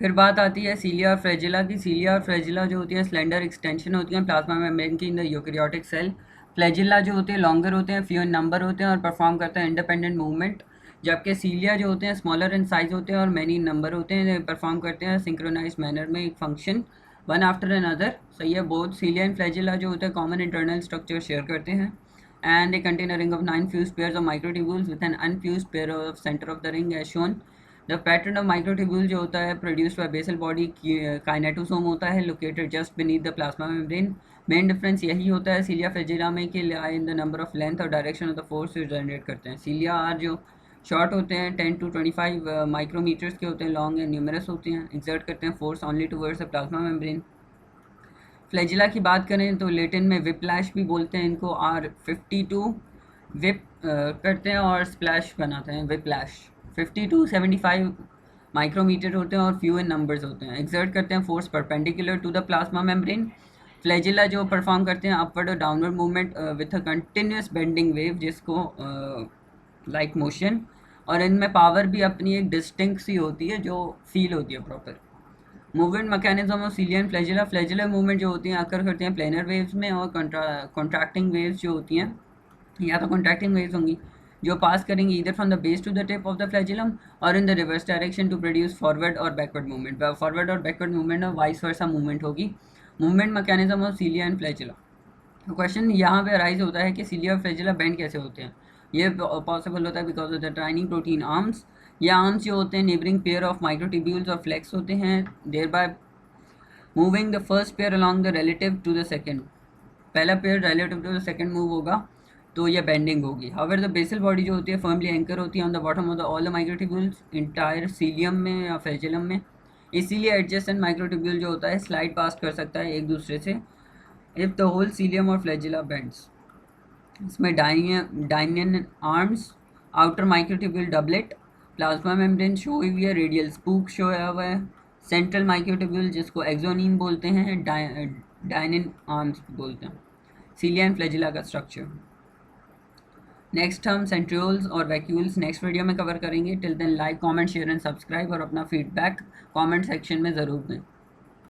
फिर बात आती है सीलिया और फ्रेजिला की। सीलिया और फ्रेजिला जो होती है स्लेंडर एक्सटेंशन होती हैं प्लाज्मा मेम्ब्रेन की in the eukaryotic cell. Flagella जो होते हैं लॉन्गर होते हैं, फ्यू इन नंबर होते हैं और परफॉर्म करते हैं इंडिपेंडेंट मूवमेंट। जबकि सीलिया जो होते हैं स्मॉलर इन साइज होते हैं और मैनी इन नंबर होते हैं, परफॉर्म करते हैं सिंक्रोनाइज मैनर में एक फंक्शन वन आफ्टर अनदर। सही है। बोथ सीलिया एंड फ्लैजिला जो होते हैं कॉमन इंटरनल स्ट्रक्चर शेयर करते हैं and they contain a ring of 9 fused pairs of microtubules with an unfused pair of center of the ring as shown. The pattern of microtubule जो होता है produced by basal body kinetosome होता है located just beneath the plasma membrane. Main difference यही होता है सीलिया फ्रेजिला में कि lie in the number of length और direction of the force generate करते हैं। सीलिया आर जो शॉर्ट होते हैं 10 to 25 माइक्रोमीटर्स के होते हैं, लॉन्ग एंड न्यूमरस होते हैं, एक्सर्ट करते हैं force only towards the plasma membrane. Flagella की बात करें तो लेटिन में विप्लैश भी बोलते हैं इनको, R52 विप करते हैं और स्प्लैश बनाते हैं विप्लैश। 50 to 75 माइक्रोमीटर होते हैं और फ्यू इन नंबर्स होते हैं, एक्सर्ट करते हैं force perpendicular to the plasma membrane. Flagella जो परफॉर्म करते हैं अपवर्ड और downward movement with a continuous bending wave जिसको लाइक मोशन, और इनमें पावर भी अपनी एक डिस्टिंक्ट सी होती है जो फील होती है proper. Movement mechanism of cilia and flagella. Flagella movement जो होती हैं आकर करते हैं प्लेनर वेव्स में, और कॉन्ट्रैक्टिंग वेव्स जो होती हैं या तो कॉन्ट्रैक्टिंग वेव्स होंगी जो पास करेंगी इधर from the base to the tip of the flagellum और in the reverse direction to produce forward और बैकवर्ड मूवमेंट। फॉरवर्ड और बैकवर्ड मूवमेंट और वाइस वर्सा मूवमेंट होगी। Movement mechanism of cilia and flagella. Question यहाँ पे arise होता है कि सीलिया और फ्लैजिला बेंड कैसे होते हैं। ये पॉसिबल होता है because of the dynein protein arms. ये आर्म्स जो होते हैं नेबरिंग पेयर ऑफ माइक्रोट्यूब्यूल्स और फ्लेक्स होते हैं, thereby moving the first pair along the relative to the second. पहला pair relative to the second move होगा तो ये बेंडिंग होगी। हाउएवर द बेसल बॉडी जो होती है फर्मली एंकर होती है on the bottom of the all the microtubules entire cilium में या फ्लैजिलम में। इसीलिए एडजेसेंट माइक्रोट्यूब्यूल जो होता है स्लाइड पास कर सकता है एक दूसरे से इफ द होल सीलियम और फ्लैजिला बेंड्स। इसमें dynein arms, outer microtubule doublet, plasma membrane show हुई है, रेडियल स्पूक शो हुआ है, सेंट्रल माइक्रोट्यूब्यूल जिसको एक्सोनीम बोलते हैं, डाइनियन आर्म्स बोलते हैं। सीलिया एंड फ्लैजिला का स्ट्रक्चर। नेक्स्ट हम सेंट्रियोल्स और वैक्यूल्स नेक्स्ट वीडियो में कवर करेंगे। Till then like comment share and subscribe और अपना फीडबैक कमेंट सेक्शन में ज़रूर दें।